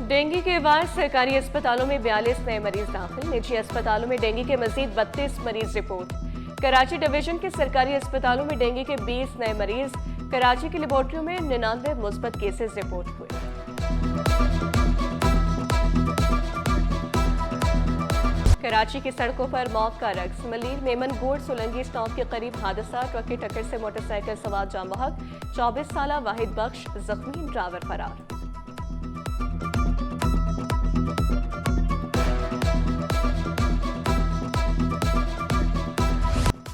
Dengue के बाद सरकारी अस्पतालों में 42 नए मरीज दाखिल। निजी अस्पतालों में डेंगू के मजीद 32 मरीज रिपोर्ट। कराची डिवीजन के सरकारी अस्पतालों में डेंगू के 20 नए मरीज। कराची की लेबोरेटरियों में 99 मुस्बत केसेस रिपोर्ट हुए। कराची की सड़कों पर मौत का रक्स। मलीर मेमन गोड सोलंगी स्टॉप के करीब हादसा। ट्रक की टक्कर से मोटरसाइकिल सवार जाम बहक। 24 साल वाहिद बख्श जख्मी, ड्राइवर फरार।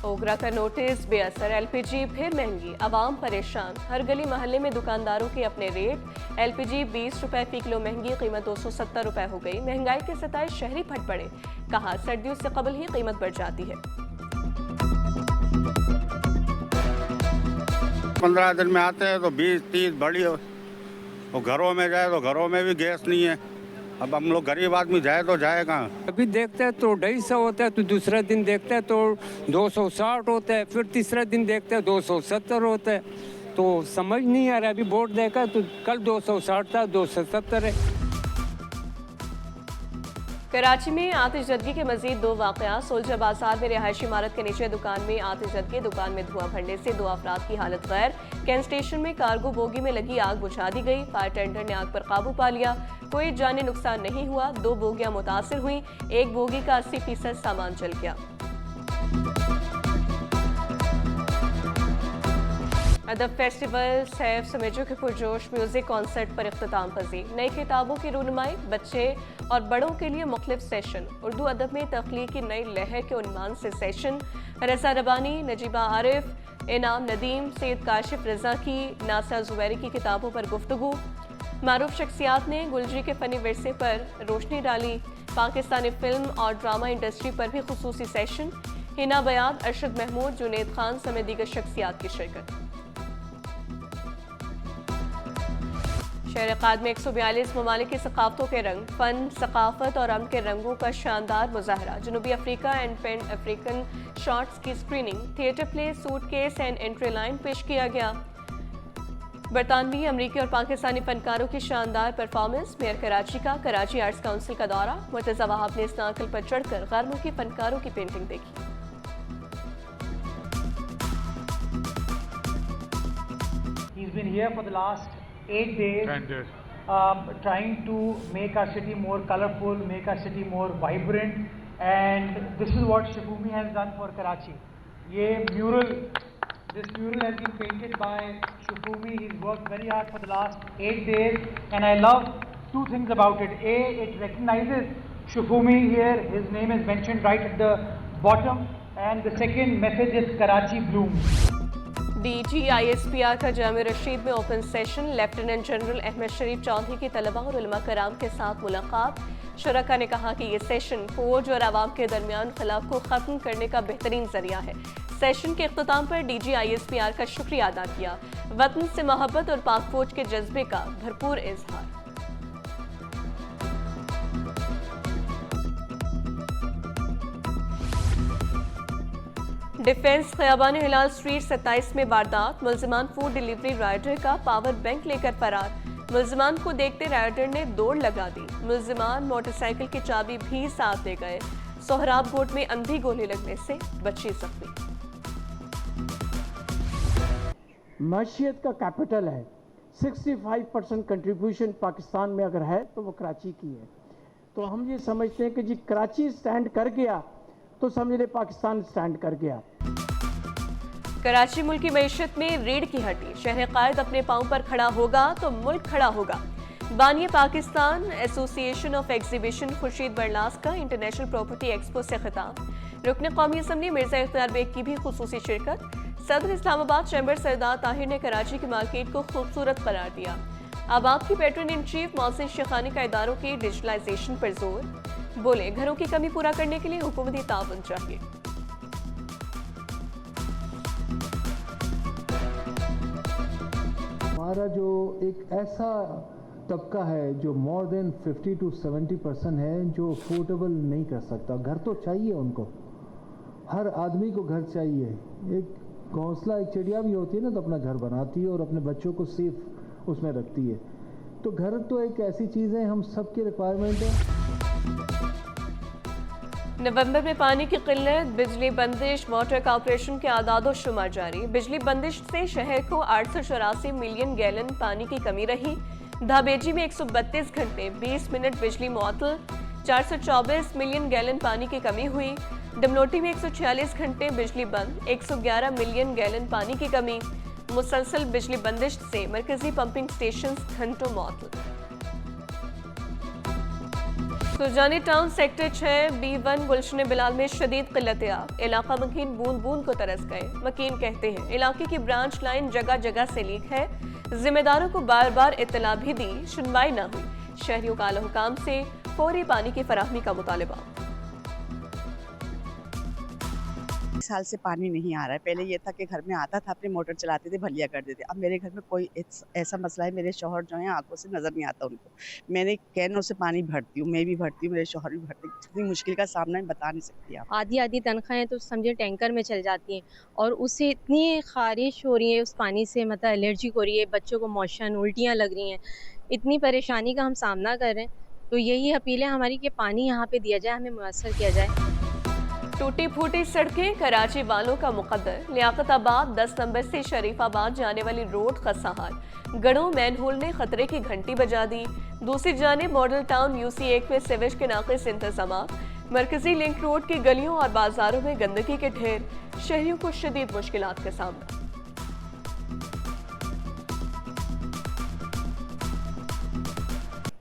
ओगरा का नोटिस बेअसर। एलपीजी फिर महंगी, आवाम परेशान। हर गली मोहल्ले में दुकानदारों के अपने रेट। एलपीजी 20 रुपए फी किलो महंगी, कीमत 270 रुपए हो गई। महंगाई के सताए शहरी फट पड़े। कहा सर्दियों से कबल ही कीमत बढ़ जाती है। 15 दिन में आते हैं तो 20-30 बढ़ी हो, और घरों में जाए तो घरों में भी गैस नहीं है। अब हम लोग गरीब आदमी जाए तो जाए कहाँ। अभी देखते हैं तो 250 होता है, तो दूसरा दिन देखते हैं तो 260 होता है, फिर तीसरा दिन देखते हैं 270 होता है। तो समझ नहीं आ रहा। अभी बोर्ड देखा तो कल 260 था, 270 है। कराची में आतिशजदगी के मजीद 2 वाकयात। सोल्जर बाजार में रिहायशी इमारत के नीचे दुकान में आतिशजदगी। दुकान में धुआं भरने से 2 अफराद की हालत गैर। कैंट स्टेशन में कार्गो बोगी में लगी आग बुझा दी गई। फायर टेंडर ने आग पर काबू पा लिया। कोई जानी नुकसान नहीं हुआ। 2 बोगियां मुतासिर हुई। एक बोगी का 80% सामान जल गया। अदब फेस्टिवल सैफ समेजो के पुरजोश म्यूजिक कॉन्सर्ट पर इख्तिताम पजीर। नई किताबों की रूनुमाई, बच्चे और बड़ों के लिए मुख्तलिफ सेशन। उर्दू अदब में तख्लीकी नई लहर के उन्वान से सेशन। रज़ा रबानी, नजीबा आरिफ, इनाम नदीम, सैयद काशिफ रजा की, नासिर जुबैरी की किताबों पर गुफ्तगू। मारूफ शख्सियात ने गुलजी के फनी विरसे पर रोशनी डाली। पाकिस्तानी फिल्म और ड्रामा इंडस्ट्री पर भी खुसूसी सेशन। हिना बयाद, अरशद महमूद, जुनेद खान समेत दीगर शख्सियात की शिरकत। शहर काद में 142 ममालिक की सकाफतों के रंग, फन, सकाफत और अमन के रंगों का शानदार मुजाहरा। जनूबी Africa and pan African shorts की screening. Theatre play, suitcase and entry line पेश किया गया। बरतानवी, अमरीकी और पाकिस्तानी फनकारों की शानदार परफॉर्मेंस। मेयर कराची का कराची आर्ट्स काउंसिल का दौरा। मुर्तज़ा वहाब ने इस नाकल पर चढ़कर गैर मुल्की फनकारों की पेंटिंग देखी। He's been here for the last 8 days, 10 days. Trying to make our city more colorful, make our city more vibrant, and this is what Shifumi has done for Karachi. This mural has been painted by Shifumi. He's worked very hard for the last 8 days, and I love 2 things about it. A, it recognizes Shifumi here. His name is mentioned right at the bottom, and the second message is Karachi blooms. DGISPR का जामे रशीद में open session. Lieutenant general Ahmed Sharif Chaudhry की तलबा और उलमा कराम के साथ मुलाकात। शुरका ने कहा कि ये सेशन फौज और आवाम के दरमियान खिलाफ को ख़त्म करने का बेहतरीन जरिया है। सेशन के इख्तिताम पर DGISPR का शुक्रिया अदा किया। वतन से मोहब्बत और पाक फौज के जज्बे का भरपूर इजहार। डिफेंस खयाबान हिलाल स्ट्रीट 27 में वारदात। मुल्जिमान फूड डिलीवरी राइडर का पावर बैंक लेकर फरार। मुल्जिमान को देखते राइडर ने दौड़ लगा दी। मुल्जिमान मोटरसाइकिल की चाबी भी साथ ले गए। सोहराब कोट में अंधी गोली लगने से बच्ची जख्मी। मईशियत का कैपिटल है। 65% कंट्रीब्यूशन पाकिस्तान में अगर है तो वो कराची की है। तो हम ये समझते हैं कि जी कराची स्टैंड कर गया तो समझ ले पाकिस्तान स्टैंड कर गया। कराची मुल्क की मईशत में रीढ़ की हड्डी। शहर कायद अपने पांव पर खड़ा होगा तो मुल्क खड़ा होगा। बानी Pakistan association of exhibition Khurshid Barlas का इंटरनेशनल प्रॉपर्टी एक्सपो से खिताब। रुकन कौमी असम्बली मिर्जा इख्तियार बेग की भी खुसूसी शिरकत। सदर इस्लामाबाद चैम्बर सरदार ताहिर ने कराची की मार्केट को खूबसूरत करार दिया। आबाद की pattern in chief Mohsin Shekhani का इदारों की डिजिटलाइजेशन पर जोर। बोले घरों की कमी पूरा करने के लिए हुकूमती ताउन चाहिए। हमारा जो एक ऐसा तबका है जो मोर देन 50 to 70% है जो अफोर्डेबल नहीं कर सकता। घर तो चाहिए उनको, हर आदमी को घर चाहिए। एक घोंसला, एक चिड़िया भी होती है ना तो अपना घर बनाती है और अपने बच्चों को सेफ उसमें रखती है। तो घर तो एक ऐसी चीज़ है, हम सबकी रिक्वायरमेंट है। नवंबर में पानी की किल्लत, बिजली बंदिश, वाटर कॉर्पोरेशन के आदाद शुमार जारी। बिजली बंदिश से शहर को 884 मिलियन गैलन पानी की कमी रही। धाबेजी में 132 घंटे 20 मिनट बिजली मुअत्तल, 424 मिलियन गैलन पानी की कमी हुई। डमनोटी में 146 घंटे बिजली बंद, 111 मिलियन गैलन पानी की कमी। मुसलसल बिजली बंदिश से मरकजी पंपिंग स्टेशन घंटों मुअत्तल। सुरजानी टाउन सेक्टर 6 B1 गुलशन बिलाल में शदीद किल्लत आब, इलाका मकीन बूंद बूंद को तरस गए। मकीन कहते हैं इलाके की ब्रांच लाइन जगह जगह से लीक है, जिम्मेदारों को बार बार इत्तला भी दी, सुनवाई न हुई। शहरियों का आला हुकाम से फौरी पानी की फराहमी का मुतालबा। साल से पानी नहीं आ रहा है। पहले ये था कि घर में आता था, अपनी मोटर चलाते थे, भलिया कर देते। अब मेरे घर में कोई ऐसा मसला है, मेरे शौहर जो हैं आंखों से नज़र नहीं आता उनको। मैंने कैनों से पानी भरती हूँ, मैं भी भरती हूँ, मेरे शौहर भी भरते हैं। इतनी मुश्किल का सामना मैं बता नहीं सकती आप। आधी आधी तनख्वाहें तो समझे टैंकर में चल जाती हैं और उससे इतनी खारिश हो रही है, उस पानी से मतलब एलर्जी हो रही है, बच्चों को मोशन उल्टियाँ लग रही हैं, इतनी परेशानी का हम सामना कर रहे हैं। तो यही अपील है हमारी कि पानी यहाँ पे दिया जाए, हमें मुयस्सर किया जाए। टूटी फूटी सड़कें कराची वालों का मुकद्दर। लियाकताबाद 10 नंबर से शरीफाबाद जाने वाली रोड खस्ताहाल, गढ़ों मैनहोल ने खतरे की घंटी बजा दी। दूसरी जानिब मॉडल टाउन UC1 में सिवेज के नाक़िस इंतजाम, मरकजी लिंक रोड की गलियों और बाजारों में गंदगी के ढेर, शहरियों को शदीद मुश्किलात का सामना।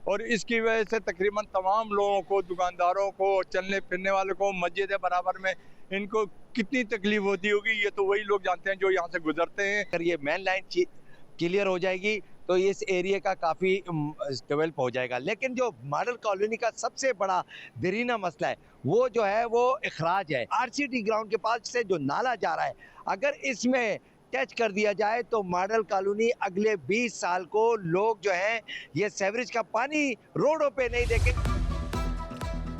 और इसकी वजह से तकरीबन तमाम लोगों को, दुकानदारों को, चलने फिरने वालों को, मस्जिद बराबर में इनको कितनी तकलीफ होती होगी, ये तो वही लोग जानते हैं जो यहाँ से गुजरते हैं। अगर ये मेन लाइन क्लियर हो जाएगी तो इस एरिया का काफ़ी डेवलप हो जाएगा। लेकिन जो मॉडल कॉलोनी का सबसे बड़ा दरीना मसला है वो जो है वो अखराज है। RCT ग्राउंड के पास से जो नाला जा रहा है, अगर इसमें टच कर दिया जाए तो मॉडल कॉलोनी अगले 20 साल को लोग जो हैं ये सेवरेज का पानी रोडों पे नहीं देखेंगे।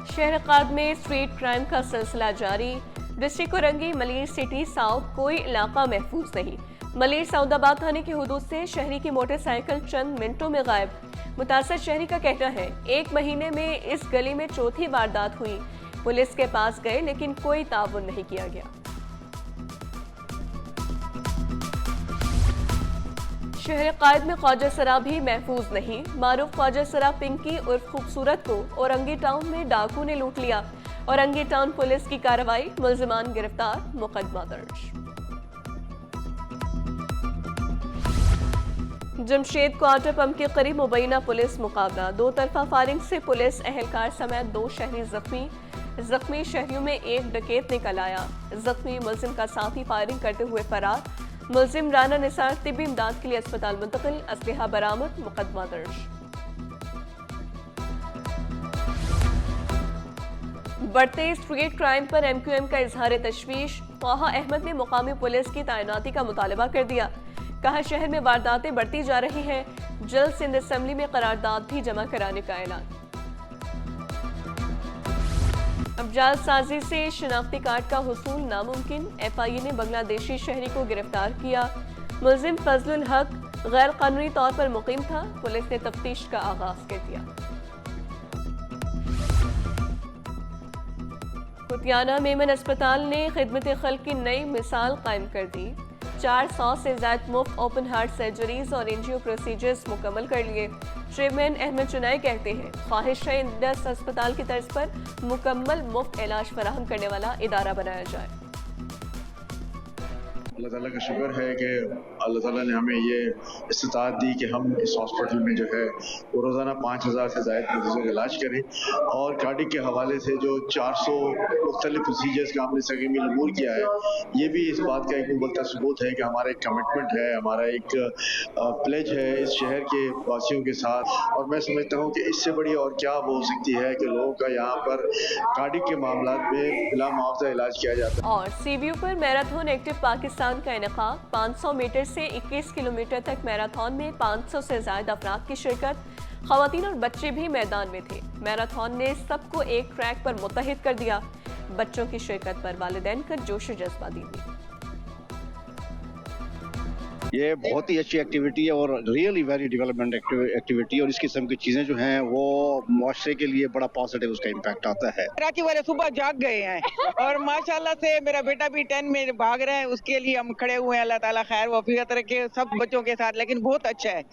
शहर काद में स्ट्रीट क्राइम का सिलसिला जारी। District Korangi, Malir city south कोई इलाका महफूज नहीं। मलिर सऊदाबाद थाने की हुदूद से शहरी की मोटरसाइकिल चंद मिनटों में गायब। मुतासर शहरी का कहना है 1 महीने में इस गली में चौथी वारदात हुई। पुलिस के पास गए लेकिन कोई ताउन नहीं किया गया। शहर कायद में ख्वाजा सरा भी महफूज नहीं। मारूफ ख्वाजा सरा पिंकी उर्फ खूबसूरत को औरंगी टाउन में डाकू ने लूट लिया। औरंगी टाउन पुलिस की कार्रवाई, मुल्जिमान गिरफ्तार, मुकदमा दर्ज। जमशेद क्वार्टर पंप के करीब मुबैना पुलिस मुकाबला, 2 तरफा फायरिंग से पुलिस एहलकार समेत 2 शहरी जख्मी शहरियों में एक डकैत निकल आया। जख्मी मुल्जिम का साथी फायरिंग करते हुए फरार। मुल्जिम राना निसार तिब्बी इमदाद के लिए अस्पताल मुंतकिल, असलहा बरामद, मुकदमा दर्ज। बढ़ते स्ट्रीट क्राइम पर MQM का इजहार तशवीश। ख्वाहा अहमद ने मुकामी पुलिस की तैनाती का मुतालबा कर दिया। कहा शहर में वारदातें बढ़ती जा रही हैं, जल्द सिंध असेंबली में करारदाद भी जमा कराने का ऐलान। अब जालसाजी से शनाख्ती कार्ड का हुसूल नामुमकिन, FIA ने बांग्लादेशी शहरी को गिरफ्तार किया। मुल्जिम फजलुल हक गैर कानूनी तौर पर मुकीम था। पुलिस ने तफ्तीश का आगाज कर दिया। कुतियाना मेमन अस्पताल ने खिदमत खल्क की नई मिसाल कायम कर दी। 400 से ज्यादा मुफ्त ओपन हार्ट सर्जरीज और एंजियो प्रोसीजर्स मुकम्मल कर लिए। चेयरमैन अहमद चुनाई कहते हैं ख्वाहिश है इंडस अस्पताल की तर्ज पर मुकम्मल मुफ्त इलाज फराहम करने वाला इदारा बनाया जाए। अल्लाह ताला का शुक्र है कि अल्लाह ताला ने हमें ये इस्तिताअत दी कि हम इस हॉस्पिटल में जो है वो रोज़ाना 5000 से ज़ायद मरीजों का इलाज करें। और कार्डिक के हवाले से जो 400 मुख्तलिफ प्रोसीजर्स का हमने सकीमी अमूर किया है, ये भी इस बात का एक मुबलता सबूत है कि हमारा एक कमिटमेंट है, हमारा एक प्लेज है इस शहर के वासियों के साथ। और मैं समझता हूँ कि इससे बड़ी और क्या हो सकती है कि लोगों का यहाँ पर कार्डिक के मामला में बिला मुआवजा इलाज किया जाता है। और CBU पर मैराथन एक्टिव पाकिस्तान का इनेकाद, 500 मीटर से 21 किलोमीटर तक मैराथन में 500 से ज्यादा अफराद की शिरकत। खवातीन और बच्चे भी मैदान में थे। मैराथन ने सबको एक ट्रैक पर मुत्तहिद कर दिया। बच्चों की शिरकत पर वालिदैन का जोश जज्बा दी। ये बहुत ही अच्छी एक्टिविटी है और रियली वेरी डेवलपमेंट एक्टिविटी, और इस किस्म की चीज़ें जो हैं वो मुआशरे के लिए बड़ा पॉजिटिव उसका इम्पैक्ट आता है। कराची वाले सुबह जाग गए हैं और माशाल्लाह से मेरा बेटा भी 10 में भाग रहा है, उसके लिए हम खड़े हुए हैं। अल्लाह ताला खैर वफीयत रखे सब बच्चों के साथ, लेकिन बहुत अच्छा है।